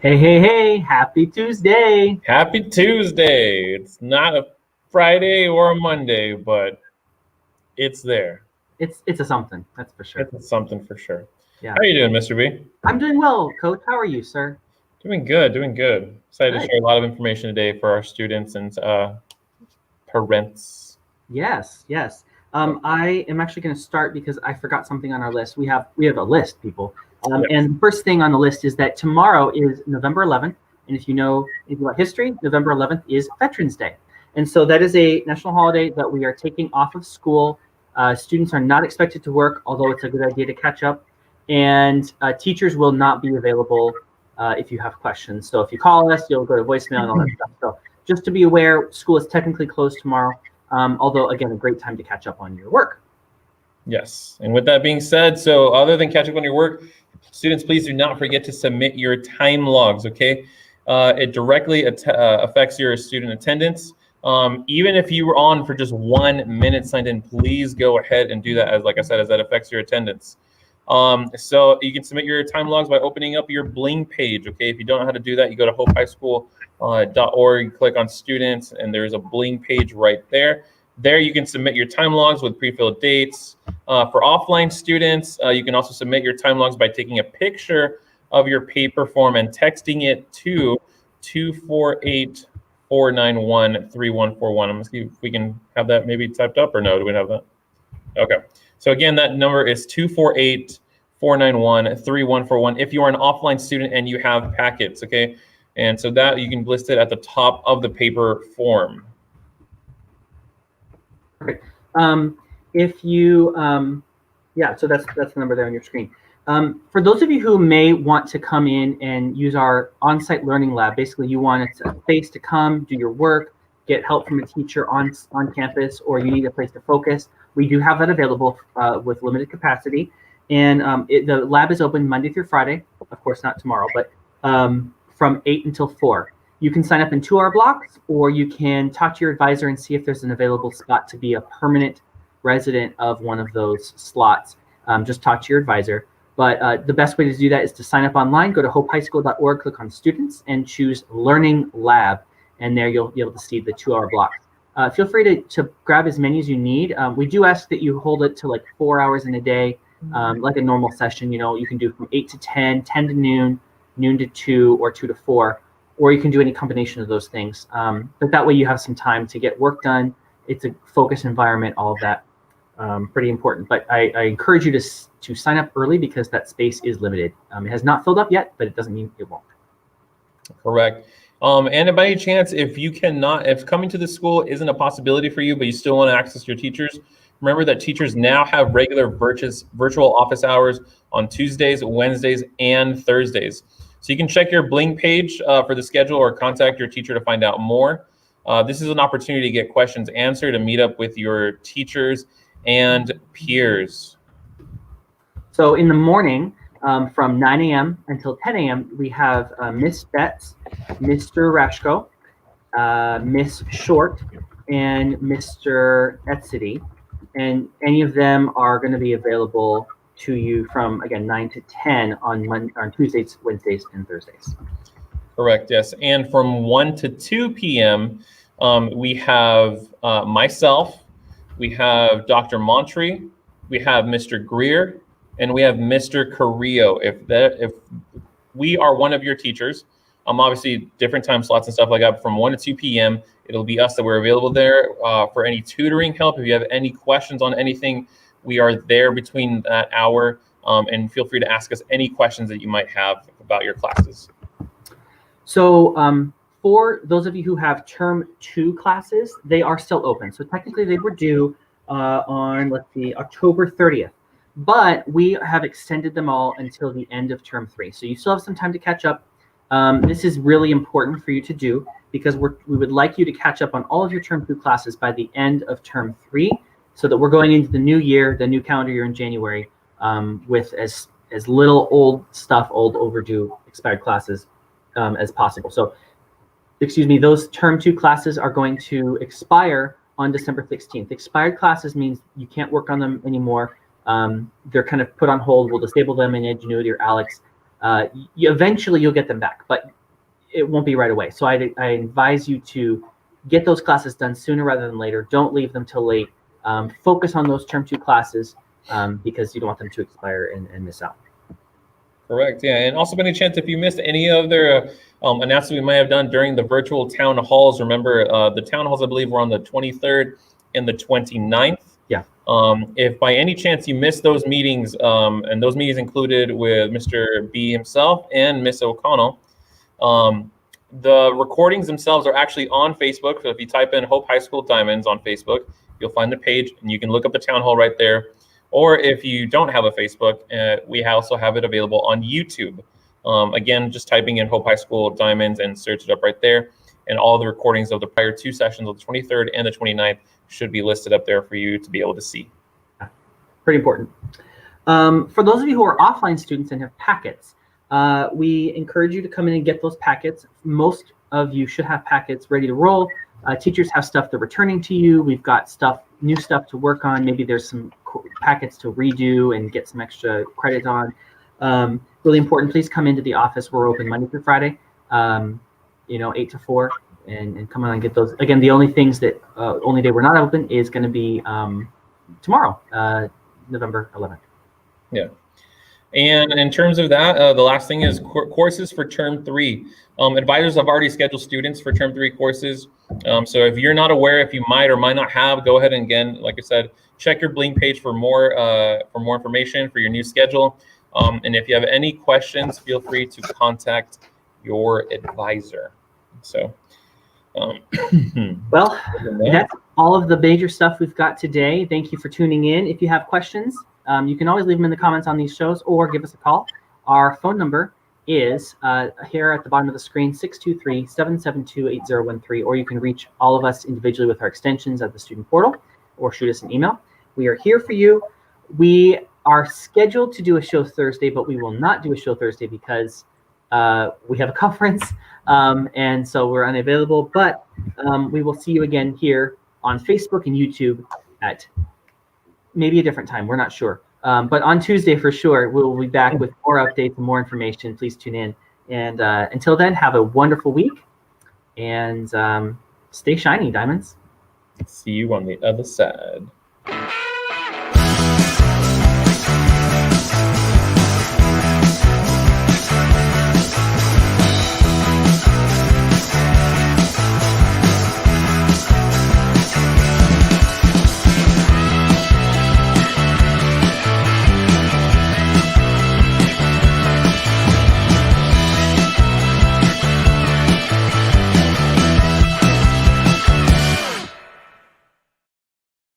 Hey, hey, hey, happy Tuesday. Happy Tuesday. It's not a Friday or a Monday, but it's there. It's a something, that's for sure. It's something for sure. Yeah. How are you doing, Mr. B? I'm doing well, Coach. How are you, sir? Doing good, doing good. Excited to Good. share a lot of information today for our students and parents. Yes, yes. I am actually going to start because I forgot something on our list. We have a list, people. Yes. And the first thing on the list is that tomorrow is November 11th, and if you know anything about history, November 11th is Veterans Day, and so that is a national holiday that we are taking off of school. Students are not expected to work, although it's a good idea to catch up, and teachers will not be available if you have questions. So if you call us, you'll go to voicemail and all that stuff. So just to be aware, school is technically closed tomorrow. Although, again, a great time to catch up on your work. Yes. And with that being said, so other than catching up on your work, students, please do not forget to submit your time logs, okay? It directly affects your student attendance. Even if you were on for just 1 minute signed in, please go ahead and do that, as like I said, as that affects your attendance. So you can submit your time logs by opening up your Bling page, okay? If you don't know how to do that, you go to hopehighschool.org, click on students, and there's a Bling page right there. There you can submit your time logs with pre-filled dates. For offline students, you can also submit your time logs by taking a picture of your paper form and texting it to 248-491-3141. I'm gonna see if we can have that maybe typed up, or no, do we have that? Okay. So again, that number is 248-491-3141 if you are an offline student and you have packets, okay? And so that you can list it at the top of the paper form. Perfect. If you, yeah, so that's the number there on your screen. For those of you who may want to come in and use our on-site learning lab, basically you want a space to come, do your work, get help from a teacher on campus, or you need a place to focus, we do have that available with limited capacity. And the lab is open Monday through Friday, of course not tomorrow, but from 8 until 4. You can sign up in 2-hour blocks, or you can talk to your advisor and see if there's an available spot to be a permanent resident of one of those slots. Just talk to your advisor. But the best way to do that is to sign up online, go to hopehighschool.org, click on students, and choose Learning Lab. And there you'll be able to see the 2-hour blocks. Feel free to grab as many as you need. We do ask that you hold it to like 4 hours in a day, like a normal session. You know, you can do from 8 to 10, 10 to noon, noon to 2, or 2 to 4. Or you can do any combination of those things. But that way you have some time to get work done. It's a focused environment, all of that. Pretty important. But I encourage you to sign up early because that space is limited. It has not filled up yet, but it doesn't mean it won't. Correct. And by any chance, if coming to the school isn't a possibility for you, but you still want to access your teachers, remember that teachers now have regular virtual office hours on Tuesdays, Wednesdays, and Thursdays. So you can check your Bling page for the schedule or contact your teacher to find out more. This is an opportunity to get questions answered and meet up with your teachers and peers. So in the morning, from 9 a.m. until 10 a.m., we have Miss Betts, Mr. Rashko, Miss Short, and Mr. Etsity. And any of them are going to be available to you from, again, 9 to 10 on Tuesdays, Wednesdays, and Thursdays. Correct, yes. And from 1 to 2 p.m., we have myself, we have Dr. Montry, we have Mr. Greer, and we have Mr. Carrillo. If we are one of your teachers, obviously different time slots and stuff like that, from 1 to 2 p.m., it'll be us that we're available there for any tutoring help. If you have any questions on anything, we are there between that hour, and feel free to ask us any questions that you might have about your classes. So for those of you who have term 2 classes, they are still open. So technically they were due on, let's see, October 30th. But we have extended them all until the end of term 3. So you still have some time to catch up. This is really important for you to do because we would like you to catch up on all of your term 2 classes by the end of term 3 so that we're going into the new year, the new calendar year in January, with as little old overdue expired classes as possible. So, excuse me, those term 2 classes are going to expire on December 16th. Expired classes means you can't work on them anymore. They're kind of put on hold. We'll disable them in Ingenuity or Alex. Eventually you'll get them back, but it won't be right away. So I advise you to get those classes done sooner rather than later. Don't leave them till late. Focus on those term 2 classes because you don't want them to expire and miss out. Correct. Yeah, and also, by any chance, if you missed any other announcements we might have done during the virtual town halls, remember the town halls, I believe, were on the 23rd and the 29th. Yeah. If by any chance you missed those meetings, and those meetings included with Mr. B himself and Miss O'Connell, the recordings themselves are actually on Facebook. So if you type in Hope High School Diamonds on Facebook, you'll find the page, and you can look up the town hall right there. Or if you don't have a Facebook, we also have it available on YouTube. Again, just typing in Hope High School Diamonds and search it up right there. And all the recordings of the prior 2 sessions on the 23rd and the 29th should be listed up there for you to be able to see. Pretty important. For those of you who are offline students and have packets, we encourage you to come in and get those packets. Most of you should have packets ready to roll. Teachers have stuff they're returning to you. We've got new stuff to work on. Maybe there's some packets to redo and get some extra credit on. Really important, please come into the office. We're open Monday through Friday, 8 to 4, and come on and get those. Again, the only things that, only day we're not open is going to be tomorrow, November 11th. Yeah. And in terms of that, the last thing is courses for term 3. Advisors have already scheduled students for term 3 courses. So if you're not aware, if you might or might not have, go ahead and, again, like I said, check your Blink page for more information for your new schedule. And if you have any questions, feel free to contact your advisor. So, well, that's all of the major stuff we've got today. Thank you for tuning in. If you have questions, you can always leave them in the comments on these shows or give us a call. Our phone number is here at the bottom of the screen, 623-772-8013, or you can reach all of us individually with our extensions at the student portal or shoot us an email. We are here for you. We are scheduled to do a show Thursday, but we will not do a show Thursday because we have a conference, and so we're unavailable. But we will see you again here on Facebook and YouTube at maybe a different time. We're not sure. But on Tuesday, for sure, we'll be back with more updates and more information. Please tune in. And until then, have a wonderful week. And stay shiny, Diamonds. See you on the other side.